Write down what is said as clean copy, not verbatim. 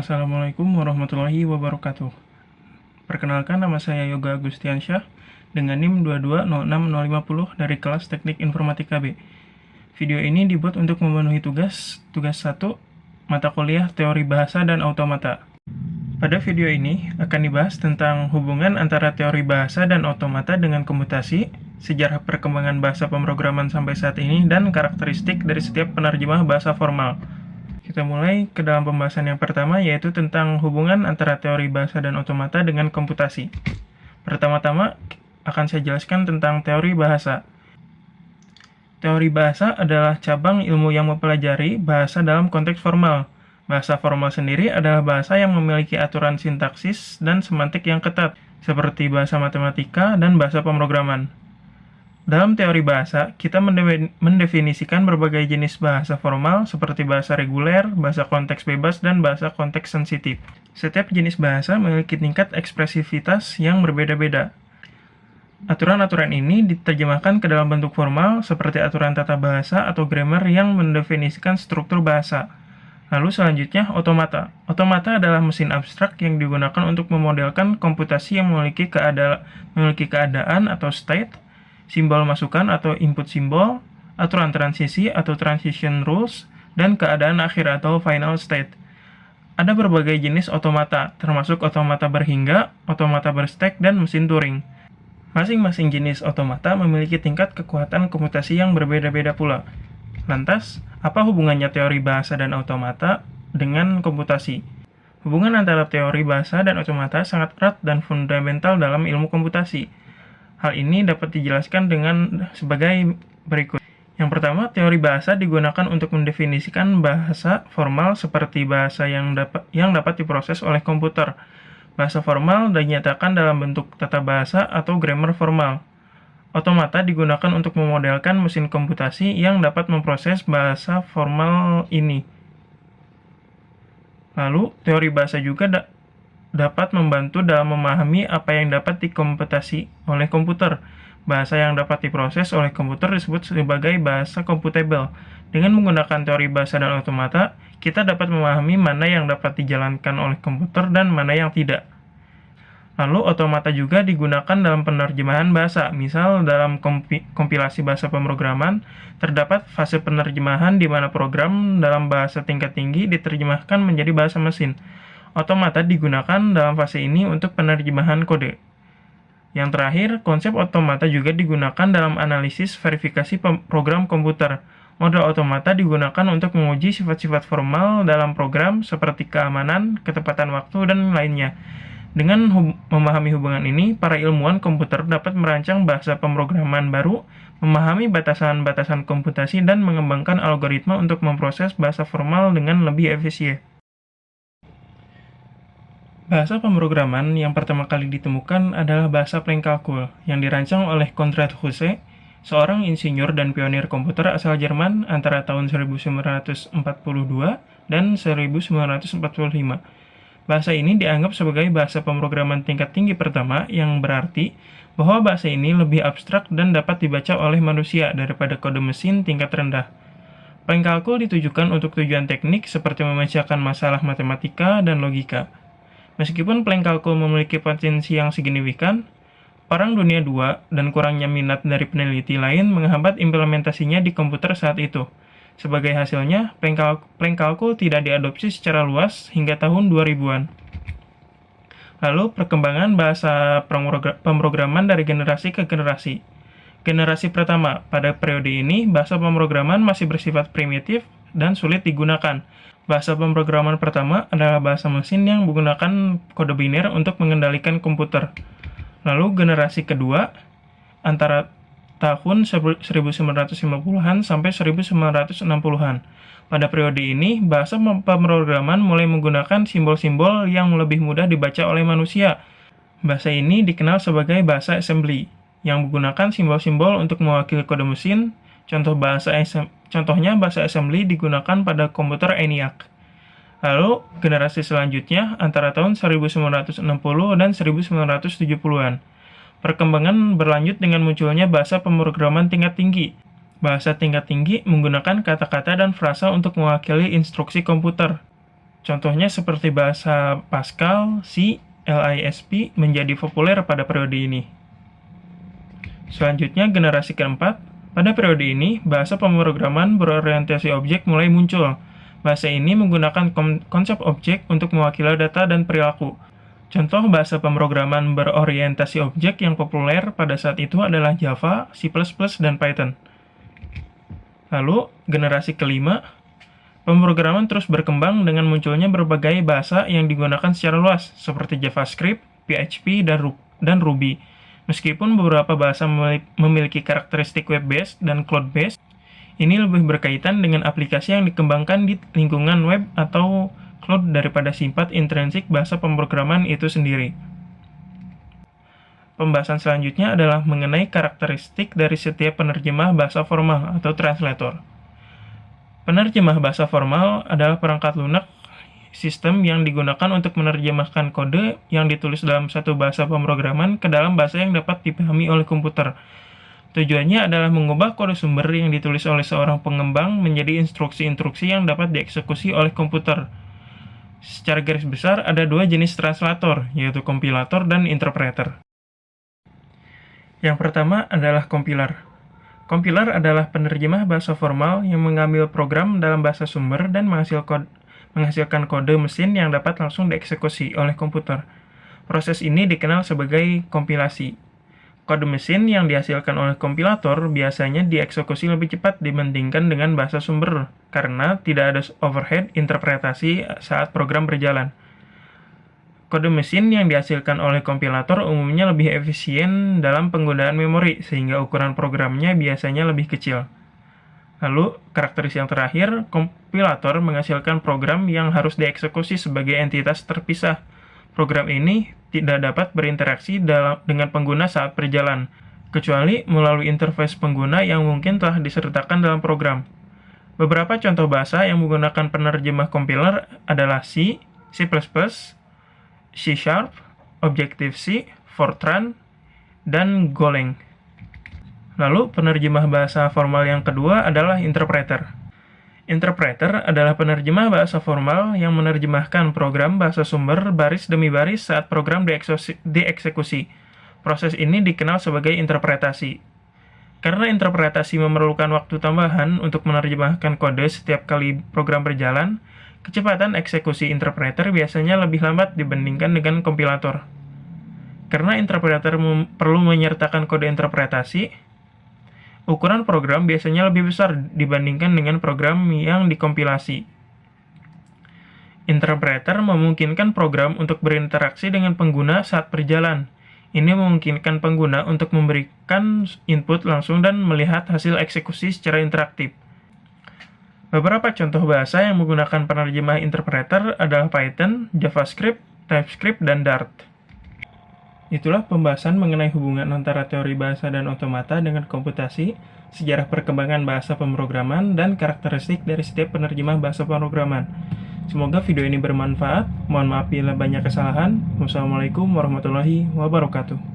Assalamualaikum warahmatullahi wabarakatuh. Perkenalkan, nama saya Yoga Agustiansyah dengan NIM 2206050 dari kelas Teknik Informatika B. Video ini dibuat untuk memenuhi tugas 1 mata kuliah Teori Bahasa dan Automata. Pada video ini akan dibahas tentang hubungan antara teori bahasa dan automata dengan komputasi, sejarah perkembangan bahasa pemrograman sampai saat ini, dan karakteristik dari setiap penerjemah bahasa formal. Kita mulai ke dalam pembahasan yang pertama, yaitu tentang hubungan antara teori bahasa dan automata dengan komputasi. Pertama-tama akan saya jelaskan tentang teori bahasa. Teori bahasa adalah cabang ilmu yang mempelajari bahasa dalam konteks formal. Bahasa formal sendiri adalah bahasa yang memiliki aturan sintaksis dan semantik yang ketat, seperti bahasa matematika dan bahasa pemrograman. Dalam teori bahasa, kita mendefinisikan berbagai jenis bahasa formal seperti bahasa reguler, bahasa konteks bebas, dan bahasa konteks sensitif. Setiap jenis bahasa memiliki tingkat ekspresivitas yang berbeda-beda. Aturan-aturan ini diterjemahkan ke dalam bentuk formal seperti aturan tata bahasa atau grammar yang mendefinisikan struktur bahasa. Lalu selanjutnya, otomata. Otomata adalah mesin abstrak yang digunakan untuk memodelkan komputasi yang memiliki keadaan atau state, simbol masukan atau input simbol, aturan transisi atau transition rules, dan keadaan akhir atau final state. Ada berbagai jenis otomata, termasuk otomata berhingga, otomata berstack, dan mesin Turing. Masing-masing jenis otomata memiliki tingkat kekuatan komputasi yang berbeda-beda pula. Lantas, apa hubungannya teori bahasa dan automata dengan komputasi? Hubungan antara teori bahasa dan automata sangat erat dan fundamental dalam ilmu komputasi. Hal ini dapat dijelaskan dengan sebagai berikut. Yang pertama, teori bahasa digunakan untuk mendefinisikan bahasa formal seperti bahasa yang dapat diproses oleh komputer. Bahasa formal dinyatakan dalam bentuk tata bahasa atau grammar formal. Otomata digunakan untuk memodelkan mesin komputasi yang dapat memproses bahasa formal ini. Lalu, teori bahasa juga dapat membantu dalam memahami apa yang dapat dikomputasi oleh komputer. Bahasa yang dapat diproses oleh komputer disebut sebagai bahasa computable. Dengan menggunakan teori bahasa dan automata, kita dapat memahami mana yang dapat dijalankan oleh komputer dan mana yang tidak. Lalu, otomata juga digunakan dalam penerjemahan bahasa. Misal, dalam kompilasi bahasa pemrograman, terdapat fase penerjemahan di mana program dalam bahasa tingkat tinggi diterjemahkan menjadi bahasa mesin. Otomata digunakan dalam fase ini untuk penerjemahan kode. Yang terakhir, konsep otomata juga digunakan dalam analisis verifikasi program komputer. Model otomata digunakan untuk menguji sifat-sifat formal dalam program seperti keamanan, ketepatan waktu, dan lainnya. Dengan memahami hubungan ini, para ilmuwan komputer dapat merancang bahasa pemrograman baru, memahami batasan-batasan komputasi, dan mengembangkan algoritma untuk memproses bahasa formal dengan lebih efisien. Bahasa pemrograman yang pertama kali ditemukan adalah bahasa Pleinkalkul yang dirancang oleh Konrad Zuse, seorang insinyur dan pionir komputer asal Jerman antara tahun 1942 dan 1945. Bahasa ini dianggap sebagai bahasa pemrograman tingkat tinggi pertama yang berarti bahwa bahasa ini lebih abstrak dan dapat dibaca oleh manusia daripada kode mesin tingkat rendah. Pleinkalkul ditujukan untuk tujuan teknik seperti memecahkan masalah matematika dan logika. Meskipun Pleinkalkul memiliki potensi yang signifikan, Perang Dunia II dan kurangnya minat dari peneliti lain menghambat implementasinya di komputer saat itu. Sebagai hasilnya, Pleinkalkul tidak diadopsi secara luas hingga tahun 2000-an. Lalu, perkembangan bahasa pemrograman dari generasi ke generasi. Generasi pertama, pada periode ini, bahasa pemrograman masih bersifat primitif dan sulit digunakan. Bahasa pemrograman pertama adalah bahasa mesin yang menggunakan kode biner untuk mengendalikan komputer. Lalu generasi kedua antara tahun 1950-an sampai 1960-an. Pada periode ini, bahasa pemrograman mulai menggunakan simbol-simbol yang lebih mudah dibaca oleh manusia. Bahasa ini dikenal sebagai bahasa assembly, yang menggunakan simbol-simbol untuk mewakili kode mesin. Contohnya bahasa assembly digunakan pada komputer ENIAC. Lalu, generasi selanjutnya antara tahun 1960 dan 1970-an. Perkembangan berlanjut dengan munculnya bahasa pemrograman tingkat tinggi. Bahasa tingkat tinggi menggunakan kata-kata dan frasa untuk mewakili instruksi komputer. Contohnya seperti bahasa Pascal, C, Lisp menjadi populer pada periode ini. Selanjutnya, generasi keempat. Pada periode ini, bahasa pemrograman berorientasi objek mulai muncul. Bahasa ini menggunakan konsep objek untuk mewakili data dan perilaku. Contoh bahasa pemrograman berorientasi objek yang populer pada saat itu adalah Java, C++, dan Python. Lalu, generasi kelima. Pemrograman terus berkembang dengan munculnya berbagai bahasa yang digunakan secara luas, seperti JavaScript, PHP, dan Ruby. Meskipun beberapa bahasa memiliki karakteristik web-based dan cloud-based, ini lebih berkaitan dengan aplikasi yang dikembangkan di lingkungan web atau cloud daripada sifat intrinsik bahasa pemrograman itu sendiri. Pembahasan selanjutnya adalah mengenai karakteristik dari setiap penerjemah bahasa formal atau translator. Penerjemah bahasa formal adalah perangkat lunak sistem yang digunakan untuk menerjemahkan kode yang ditulis dalam satu bahasa pemrograman ke dalam bahasa yang dapat dipahami oleh komputer. Tujuannya adalah mengubah kode sumber yang ditulis oleh seorang pengembang menjadi instruksi-instruksi yang dapat dieksekusi oleh komputer. Secara garis besar, ada dua jenis translator, yaitu kompilator dan interpreter. Yang pertama adalah kompiler. Kompiler adalah penerjemah bahasa formal yang mengambil program dalam bahasa sumber dan menghasilkan kode mesin yang dapat langsung dieksekusi oleh komputer. Proses ini dikenal sebagai kompilasi. Kode mesin yang dihasilkan oleh kompilator biasanya dieksekusi lebih cepat dibandingkan dengan bahasa sumber, karena tidak ada overhead interpretasi saat program berjalan. Kode mesin yang dihasilkan oleh kompilator umumnya lebih efisien dalam penggunaan memori, sehingga ukuran programnya biasanya lebih kecil. Lalu, karakteristik yang terakhir, kompilator menghasilkan program yang harus dieksekusi sebagai entitas terpisah. Program ini tidak dapat berinteraksi dengan pengguna saat berjalan, kecuali melalui interface pengguna yang mungkin telah disertakan dalam program. Beberapa contoh bahasa yang menggunakan penerjemah kompiler adalah C, C++, C#, Objective-C, Fortran, dan Golang. Lalu, penerjemah bahasa formal yang kedua adalah interpreter. Interpreter adalah penerjemah bahasa formal yang menerjemahkan program bahasa sumber baris demi baris saat program dieksekusi. Proses ini dikenal sebagai interpretasi. Karena interpretasi memerlukan waktu tambahan untuk menerjemahkan kode setiap kali program berjalan, kecepatan eksekusi interpreter biasanya lebih lambat dibandingkan dengan kompilator. Karena interpreter perlu menyertakan kode interpretasi, ukuran program biasanya lebih besar dibandingkan dengan program yang dikompilasi. Interpreter memungkinkan program untuk berinteraksi dengan pengguna saat berjalan. Ini memungkinkan pengguna untuk memberikan input langsung dan melihat hasil eksekusi secara interaktif. Beberapa contoh bahasa yang menggunakan penerjemah interpreter adalah Python, JavaScript, TypeScript, dan Dart. Itulah pembahasan mengenai hubungan antara teori bahasa dan otomata dengan komputasi, sejarah perkembangan bahasa pemrograman, dan karakteristik dari setiap penerjemah bahasa pemrograman. Semoga video ini bermanfaat. Mohon maaf bila banyak kesalahan. Wassalamualaikum warahmatullahi wabarakatuh.